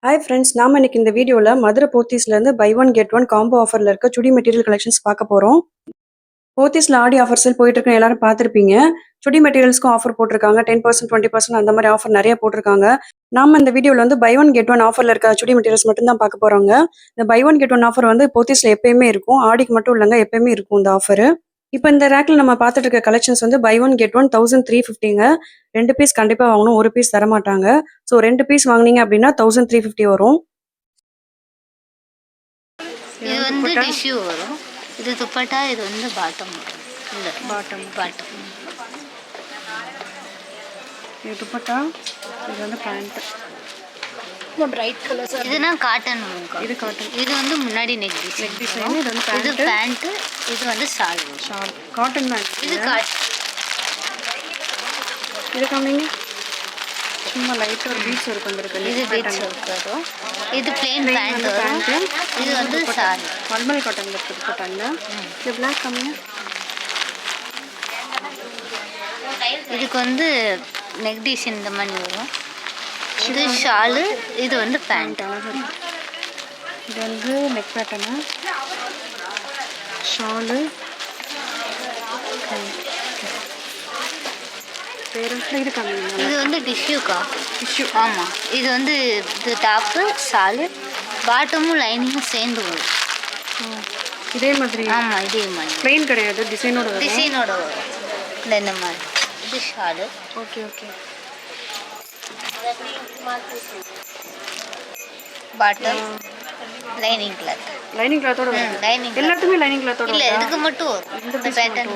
Hi friends, நாம இன்னைக்கு இந்த வீடியோல மதுரை போத்தீஸ்லேருந்து buy one get one combo ஆஃபர்ல இருக்க சுடி மெட்டீரியல் கலெக்ஷன்ஸ் பார்க்க போறோம். போத்தீஸ்ல ஆடி ஆஃபர் சேல் போயிட்டு இருக்கு, எல்லாரும் பார்த்திருப்பீங்க. சுடி மெட்டீரியல்ஸ்க்கும் ஆஃபர் போட்டிருக்காங்க. 10% 20% அந்த மாதிரி ஆஃபர் நிறைய போட்டிருக்காங்க. நாம இந்த வீடியோல வந்து பை ஒன் கெட் ஒன் ஆஃபர்ல இருக்க சுடி மெட்டீரியல்ஸ் மட்டும் தான் பார்க்க போறோங்க. இந்த buy one get one offer வந்து போத்தீஸ்ல எப்பயுமே இருக்கும், ஆடிக்கு மட்டும் இல்லைங்க, எப்பயுமே இருக்கும் இந்த ஆஃபர். இப்போ இந்த ரேக்ல நம்ம பார்த்துட்டு இருக்க கலெக்ஷன்ஸ் வந்து பை ஒன் கெட் ஒன் 1350ங்க. 2 பீஸ் கண்டிப்பா வாங்கணும், ஒரு பீஸ் தர மாட்டாங்க. ஸோ 2 பீஸ் வாங்குனீங்க அப்படின்னா 1350 வரும். இது வந்து டிஷ்யூ வரும், இது துப்பட்டா, இது வந்து பாட்டம் வரும். இல்லை பாட்டம் இது துப்பட்டா, இது வந்து பேண்ட். Bright colours. இதுனா காட்டன். இது காட்டன். இது வந்து முன்னாடி நெக் டிசைன். இது வந்து பேண்ட். இது வந்து ஷால் காட்டன் பேண்ட். இது காட்டன். இது காமிங்க. சும்மா லைட் ஒரு பீட்ஸ் இருக்கும் இருக்கு. இது பீட்ஸ் வரும். இது plain பேண்ட் வரும். இது வந்து ஷால் மல்மல் காட்டன் இருக்கு துப்பட்டால. இது Black காமிங்க. இதுக்கு வந்து நெக் டிசைன் இந்த மாதிரி வரும். இது ஷாலு, இது வந்து பேண்ட். இது வந்து நெக் பேட்டர்னு, ஷாலு, இது காமிங்க. இது வந்து டிஷ்யூக்கா. டிஷ்யூ. ஆமாம். இது வந்து இது டாப்பு, ஷாலு, பாட்டமும் லைனிங்கும் சேர்ந்து வரும். இதே மாதிரி. ஆமாம், இதே மாதிரி. பிளெயின் கிடையாது, டிசைனோட வரும். டிசைனோட வரும். இந்த மாதிரி. இது shawl. Okay okay. Bottom lining cloth. Lining கிளாத்தோட வரும். லைனிங் எல்லாத்துமே லைனிங் கிளாத்தோட இல்லை, இதுக்கு மட்டும் வரும். இந்த பேட்டர்ன்.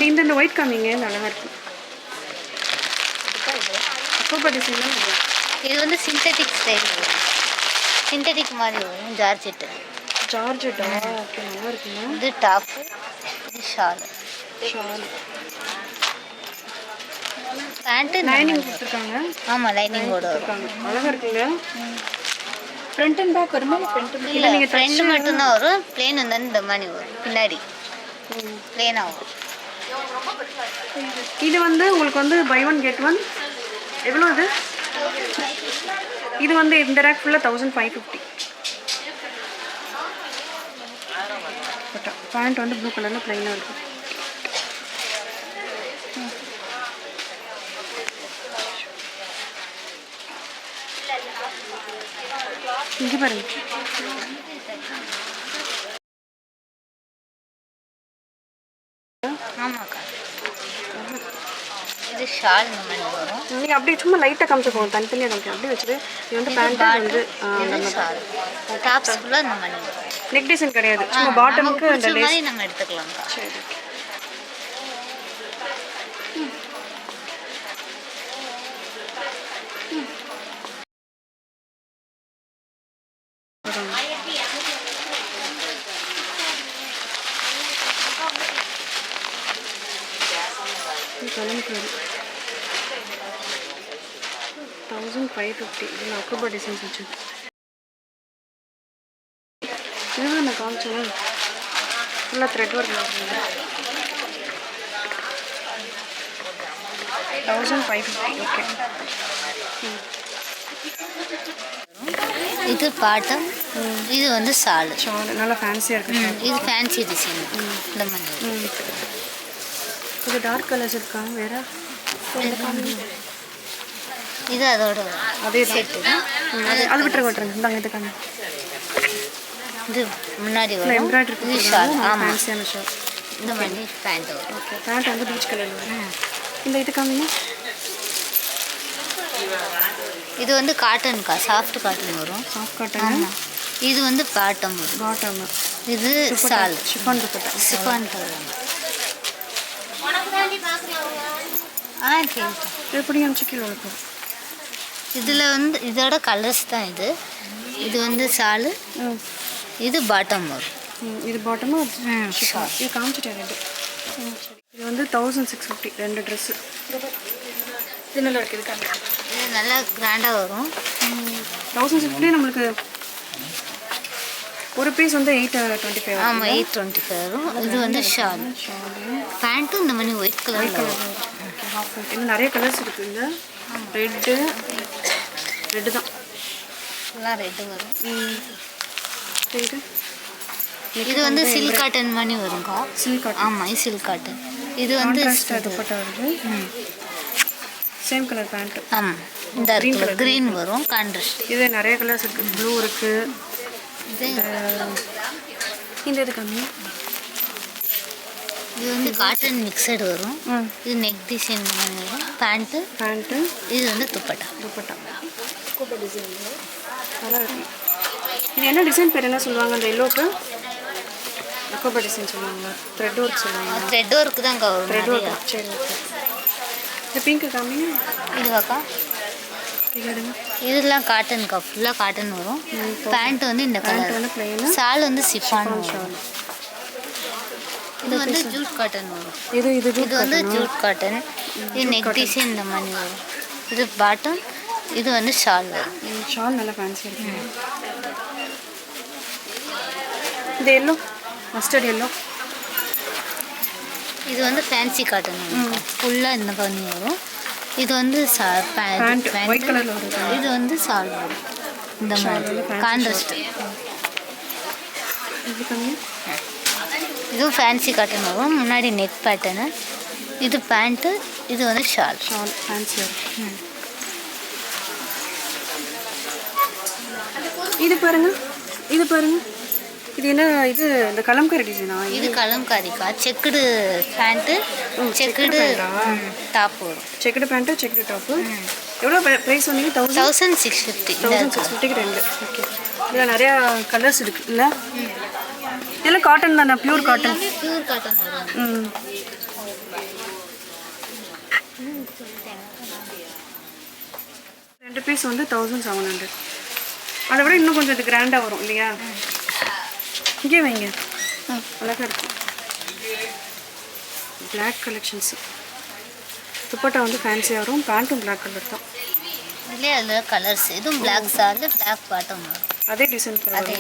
இந்த ஒயிட் காமிங்க, நல்லா இருக்கு. சூப்பர் டிசைன் தான் இது. இது வந்து சிந்தட்டிக் ஸ்டைல் வரும். சிந்தட்டிக் மாதிரி வரும். ஜார்ஜெட்டு. ஜார்ஜெட்டா? ஓகே, நல்லா இருக்குங்க. இது டாப்பு, இது ஷால். பேண்ட்டு லைனிங் கொடுத்துருக்காங்க. ஆமாம், லைனிங்கோட வரும். அழகாக இருக்குங்க. ஃப்ரண்ட் அண்ட் பேக் வருமா? இல்லை, நீங்கள் ஃப்ரெண்டு மட்டும்தான் வரும். பிளேன் வந்து இந்த மாதிரி வரும். பின்னாடி பிளேனாக வரும். இது வந்து உங்களுக்கு வந்து பை ஒன் கெட் ஒன் எவ்வளோ இது? இது வந்து இந்த ரேக் ஃபுல்லாக 1550. பேண்ட் வந்து ப்ளூ கலரில் ப்ளைனாக இருக்கும். இங்கே பாருங்க. ஆமாக்கா. இது ஷால் இந்த மாதிரி வரும். நீங்கள் அப்படியே சும்மா லைட்டாக காமிச்சுக்கோங்க, தனித்தனியாக காமிச்சு அப்படியே வச்சுட்டு. இது வந்து பேண்ட் வந்து ஷால். டாப்ஸ் ஃபுல்லாக இந்த மாதிரி வரும். நெக் டிசைன் கிடையாது, சும்மா பாட்டமுக்கு அந்த லேஸ் மாதிரி நம்ம எடுத்துக்கலாம்க்கா. சரி. கலம்க்கு 1550. இதில் அக்ரோபா டிசைன்ஸ் வச்சு இதுதான் நான் காமிச்சேன். ஃபுல்லாக த்ரெட் ஒர்க் பண்ணுறது. 1550. ஓகே. இது பாட்டம், இது வந்து ஷால். நல்லா ஃபேன்சியாக இருக்குது. இது ஃபேன்சி டிசைன் இந்த மாதிரி. இது டார்க் கலர்ஸ் இருக்கா வேறு? இது அதோட அதே செட்டு. அது விட்டுருங்க. இந்தாங்க இது காமி. இது முன்னாடி வரும். எம்ப்ராய்டரி இது ஷால். ஆமாம், ஃபேன்சியான ஷால். இந்த மாதிரி பேண்ட் வரும். ஓகே, பேண்ட் வந்து பீச் கலர் வரும். இந்த இது காமிங்க. இது வந்து காட்டனுக்கா, சாஃப்ட் காட்டன் வரும். Soft cotton. இது வந்து பாட்டம் வரும். பாட்டம். இது ஷால். ஷிஃபான் துப்பட்டா. ஷிஃபான் தருவாங்க. எப்படி அமிச்சு கீழே இருக்கும். இதில் வந்து இதோட கலர்ஸ் தான் இது. இது வந்து ஷாலு, இது பாட்டம் வரும். இது பாட்டமும் ஷால். இது காமிச்சிட்டேன் ரெண்டு. இது வந்து 1650 ரெண்டு ட்ரெஸ்ஸு. இது நல்லா இருக்குது. இது நல்லா கிராண்டாக வரும். 1050 நம்மளுக்கு ஒரு பீஸ் வந்து 825. ஆமாம், 825 வரும். இது வந்து ஷால். பேண்ட்டும் இந்த மாதிரி ஒயிட் கலர். இன்னும் நிறைய கலர்ஸ் இருக்குங்க. ரெட்டு, ரெட்டு தான். ஃபுல்லாக ரெட்டு வரும். இது இது வந்து சில்க் காட்டன் மாதிரி வரும்க்கா. Silk cotton. ஆமாம், இது சில்க் காட்டன். இது வந்து துப்பட்டா வருது. Same colour pant. ஆமாம், இந்த க்ரீன் வரும் கான்ட்ராஸ்ட். இது நிறைய கலர்ஸ் இருக்குது. ப்ளூ இருக்குது. இந்த இது கம்மி. இது வந்து காட்டன் மிக்சடு வரும். இது நெக் டிசைன் மாதிரி வரும். பேண்ட்டு. இது வந்து துப்பட்டா. டிசைன் நல்லா இருக்கு. இது என்ன டிசைன் பேர் என்ன சொல்லுவாங்க? அந்த எல்லோக்கு அக்கோபா டிசைன் சொல்லுவாங்க. த்ரெட் ஒர்க் சொல்லுவாங்க. த்ரெட் ஒர்க்கு தான் வரும். Thread work. சரி, ஓகே. இந்த பிங்க்கு காமிங்க. இதுவாக்கா? இதெல்லாம் காட்டனுக்கா, ஃபுல்லாக காட்டன் வரும். பேண்ட் வந்து இந்த கலர் வந்து பிளைன். ஷால் வந்து சிஃபான் ஷால். இது வந்து ஜூட் காட்டன் வரும். இது வந்து ஜூட் காட்டன். இது நெக் டிசைன் இந்த மாதிரி வரும். இது பாட்டம். இது வந்து ஷால் வரும். ஷால் நல்லா ஃபேன்சி இருக்கு. இது எல்லோ, மஸ்டர்ட் எல்லோ. இது வந்து ஃபேன்சி காட்டன் ஃபுல்லாக இந்த பண்ணி வரும். இது வந்து பேண்ட் ஒயிட் கலரில் வரும். இது வந்து ஷால் வரும் இந்த மாதிரி கான்ட்ராஸ்ட். இதுவும் ஃபேன்சி காட்டன் வரும். முன்னாடி நெக் பேட்டர்னு. இது பேண்ட்டு. இது வந்து ஷால் ஃபேன்சி வரும். இது பாருங்க. இது என்ன? இது இந்த கலம்காரி டிசைனா? இது கலம்காரிக்கா. செக்குடு பேண்ட்டு, செக்குடு டாப் வரும். Checked pant, checked top. எவ்வளோ ப்ரைஸ் சொன்னீங்க? 1650. 1650க்கு 2. ஓகே. இதில் நிறையா கலர்ஸ் இருக்குது இல்லை? இதெல்லாம் காட்டன் தானே? Pure cotton. பியூர் காட்டன் வரும். 2 பீஸ் வந்து 1700. அதை விட இன்னும் கொஞ்சம் இது கிராண்டாக வரும் இல்லையா? இங்கே வைங்க. அழகாக இருக்கும். Black collections. துப்பட்டா வந்து ஃபேன்சியாக வரும். பேண்ட்டும் பிளாக் கலர் தான். இதுலேயே அதில் கலர்ஸ். இதுவும் பிளாக் ஷால், பிளாக் பாட்டம் வரும். அதே டிசைன். அதே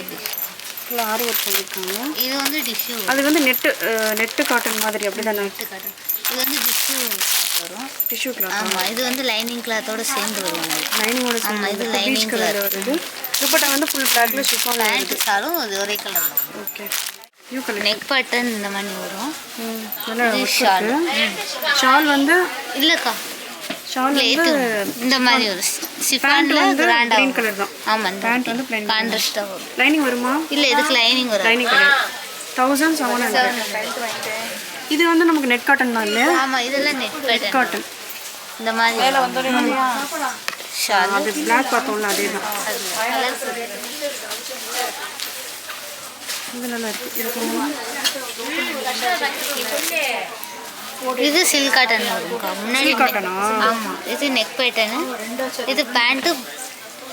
ஃபுல்லாக ஆரி ஒர்க் பண்ணியிருக்காங்க. இது வந்து டிஷ்யூ. அது வந்து நெட்டு காட்டன் மாதிரி அப்படி தானே? Net cotton. இது வந்து டிஷ்யூ வரும். Tissue cloth. ஆமாம், இது வந்து லைனிங் கிளாத்தோட சேர்ந்து வரும். லைனிங்கோட சேர்ந்து. இது லைனிங் கலர் வருது. துப்பட்டா வந்து ஃபுல் பிளாக்ல ஷிஃபான். பேண்ட் ஷாலும் அது ஒரே colour. Okay. New colour. Neck button இந்த மாதிரி வரும். ஷால். ஷால் வந்து இல்லைக்கா, ஷால் வந்து இந்த மாதிரி ஒரு சிஃபான்ல கிராண்டா கிரீன் கலர் தான். ஆமாம், பேண்ட் வந்து பிளைன் கான்ட்ராஸ்டா வரும். லைனிங் வருமா? இல்லை, இதுக்கு லைனிங் வரும். லைனிங் கிடையாது. 1700. இது வந்து நமக்கு நெட் காட்டன் தான் இல்லையா? ஆமாம், இதெல்லாம் நெட் பேட்டர்ன் காட்டன். இந்த மாதிரி ஷால். அது பிளாக் பார்த்தோம்ல அதே தான். இது நல்லா இருக்கு. இது சில்க் காட்டன் வரும்க்கா. முன்னாடி காட்டனா? ஆமாம், இது நெக் பேட்டர்னு. இது பேண்ட்டு.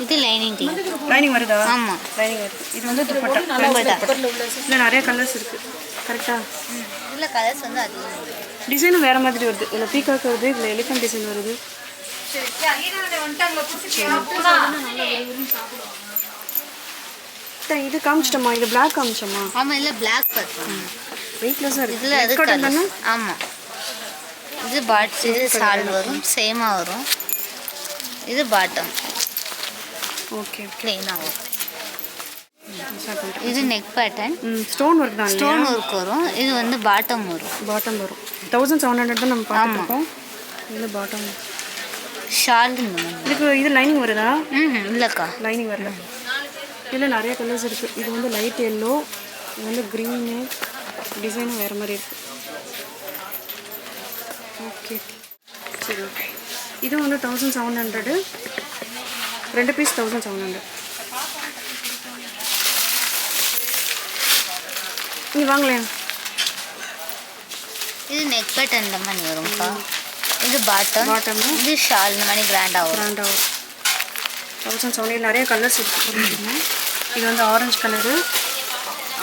இது லைனிங் கிளாத். லைனிங் வருதா? ஆமாம், லைனிங் வருது. இது வந்து துப்பட்டா. இல்லை நிறைய கலர்ஸ் இருக்குது. கரெக்டாக? இதில் கலர்ஸ் வந்து அதிகம். டிசைனும் வேறு மாதிரி வருது. இதில் பீகாக் வருது, இதில் எலிஃபண்ட் டிசைன் வருது. இது காமிச்சிட்டோமா? இது பிளாக் காமிச்சோமா? ஆமாம், இல்லை பிளாக் பார்த்தோம். வெயிட்லெஸ்ஸாக இருக்குது. இதில் அது கலர். ஆமாம், இது இது ஷால் வரும். சேமாக வரும். இது பாட்டம். ஓகே. ப்ளெயினாக வரும். இது நெக் பேட்டர்ன். ஸ்டோன் ஒர்க் தான். ஸ்டோன் ஒர்க் வரும். இது வந்து பாட்டம் வரும். 1700 தான் நம்ம பார்த்துருக்கோம். இது பாட்டம். ஷால். இதுக்கு இது லைனிங் வருதா? இல்லைக்கா, லைனிங் வரல. இதில் நிறைய கலர்ஸ் இருக்குது. இது வந்து லைட் எல்லோ, இது வந்து க்ரீனு. டிசைனும் வேறு மாதிரி இருக்குது. ஓகே, சரி, ஓகே. இது வந்து 1700. 2 பீஸ் 1700. நீ வாங்கலேன். இது நெக் பேட்டர்ன் இந்த மாதிரி வரும்க்கா. இது பாட்டம். இது ஷால் இந்த மாதிரி கிராண்டாக வரும். 1700. நிறைய கலர்ஸ் இருக்குது. இது வந்து ஆரஞ்சு கலரு,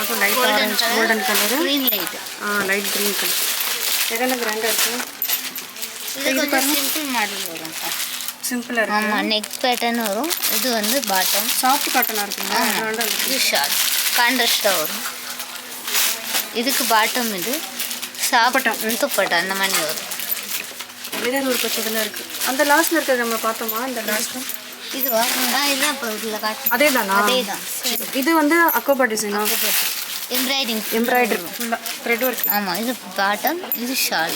அதுவும் light orange, golden colour, green light, light green colour. எதனா கிராண்டாக இருக்குது. இது கொஞ்சம் சிம்பிள் மாடல் வரும்க்கா. சிம்பிளாக இருக்கும். ஆமாம், நெக் பேட்டர்ன் வரும். இது வந்து பாட்டம். சாஃப்ட் காட்டனாக இருக்குங்க. இது ஷால் கான்ட்ராஸ்டாக வரும். இதுக்கு பாட்டம். இது சாப்பிட்டோம் துப்பட்டா அந்த மாதிரி வரும். வேறு ஒரு பச்சைலாம் இருக்குது. அந்த லாஸ்ட்டில் இருக்கிறது நம்ம பார்த்தோமா? இந்த லாஸ்ட்டில் இதுவா இதுதான் இப்போ இதில் காட்டு அதே தானா? அதே தான். இது வந்து அக்கோபா டிசைனா? எம்ப்ராய்டரி ஃபுல்லாக த்ரெட் ஒர்க். ஆமாம். இது பாட்டம், இது ஷால்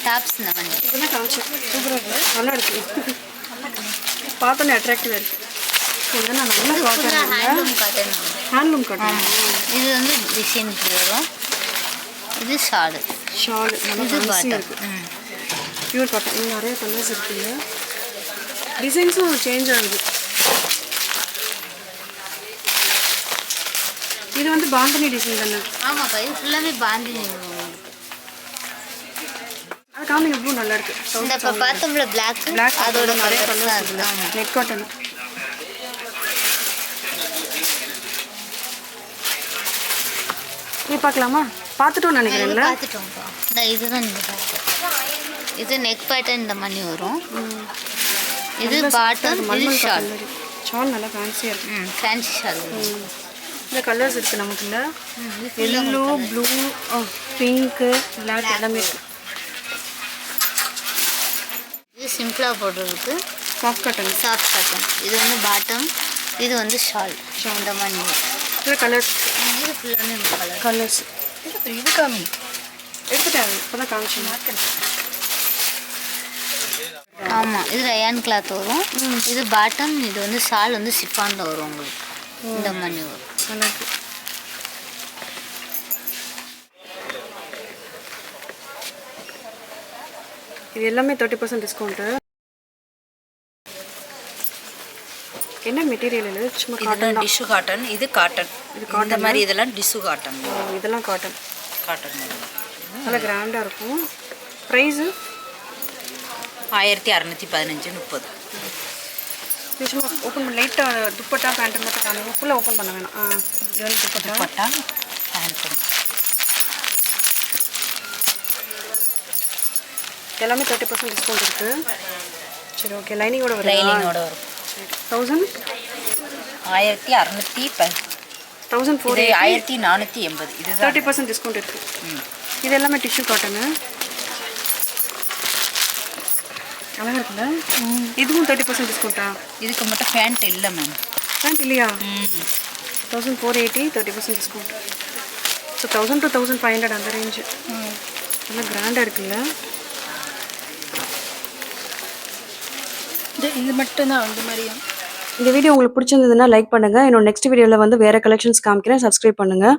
டாப்ஸ் இந்த மாதிரி. இதெல்லாம் காமிச்சு சூப்பராக இருக்குது, நல்லா இருக்குது, பார்த்தோன்னே அட்ராக்டிவாக இருக்குது. இதெல்லாம் நான் நல்லா cotton, handloom cotton. Handloom cotton. இது வந்து டிசைன் வரும். இது ஷாலு. இது பாட்டம். Pure cotton. இன்னும் நிறைய கலர்ஸ் இருக்குங்க, டிசைன்ஸும் சேஞ்ச் ஆகுது. இது வந்து பாந்தினி டிசைன் தானே? ஆமாக்கா, இது ஃபுல்லாமே பாந்தினி. அது காமிங்க, ப்ளூ நல்லா இருக்கு. இந்த இப்போ பார்த்தோம்ல பிளாக் அதோட நிறைய கலர்ஸ் கலர்ஸ் இருக்குது. இருக்குது. Net cotton. நீ பார்க்கலாமா? பார்த்துட்டோன்னு நினைக்கிறேன்ல. பார்த்துட்டோம்ப்பா. இந்த இதுதான் இந்த பேட்டர்ன். இது நெக் பேட்டர்ன் இந்த மாதிரி வரும். இது பாட்டம், இது ஷால். ஷால் நல்லா ஃபேன்சியாக இருக்குது. Fancy shawl. இந்த கலர்ஸ் இருக்குது நமக்குள்ள. எல்லோ, ப்ளூ, பிங்க்கு, பிளாக் எல்லாமே இருக்குது. இது சிம்பிளாக போடுறதுக்கு சாஃப்ட் காட்டன். இது வந்து பாட்டம், இது வந்து ஷால் இந்த மாதிரி. இது கலர்ஸ். இது ஃபுல்லாமே கலர்ஸ். இது காமி எடுத்துட்டாங்க, இப்போ தான் காமிச்சு மார்க்கெட். ஆமாம். இது ரயான் கிளாத் வரும். இது பாட்டம், இது வந்து ஷால் வந்து சிஃபானில் வரும் உங்களுக்கு. இந்த மாதிரி வரும். நல்லா இருக்கு. இது எல்லாமே 30% டிஸ்கவுண்ட்டு. என்ன மெட்டீரியல் இது? சும்மா காட்டன். Tissue cotton. இது காட்டன். இது காட்டன். இந்த மாதிரி இதெல்லாம் டிஷ்யூ காட்டன். இதெல்லாம் காட்டன். காட்டன் நல்லா கிராண்டாக இருக்கும். ப்ரைஸு 1615 30. இது சும்மா ஓப்பன் பண்ண லைட்டாக துப்பட்டா பேண்ட்டு மட்டும் காணுங்க, ஃபுல்லாக ஓப்பன் பண்ண வேணாம். இது வந்து துப்பட்டா பேண்ட். எல்லாமே 30% டிஸ்கவுண்ட் இருக்குது. சரி, ஓகே. லைனிங்கோட வரும். லைனிங்கோட வரும். 1000 1610 1480. இது 30% டிஸ்கவுண்ட் இருக்குது. இது எல்லாமே டிஷ்யூ காட்டனு. அழகாக இருக்குல்ல? இதுவும் 30% டிஸ்கவுண்ட்டா? இதுக்கு மட்டும் பேண்ட் இல்லை மேம். பேண்ட் இல்லையா? 1480 30% டிஸ்கவுண்ட். ஸோ 1000 to 1500 அந்த ரேஞ்சு. நல்லா கிராண்டாக இருக்குல்ல? இது மட்டும்தான் அந்த மாதிரியும். இந்த வீடியோ உங்களுக்கு பிடிச்சிருந்ததுன்னா லைக் பண்ணுங்கள். இன்னும் நெக்ஸ்ட் வீடியோவில் வந்து வேறு கலெக்ஷன்ஸ் காமிக்கிறேன். சப்ஸ்கிரைப் பண்ணுங்கள்.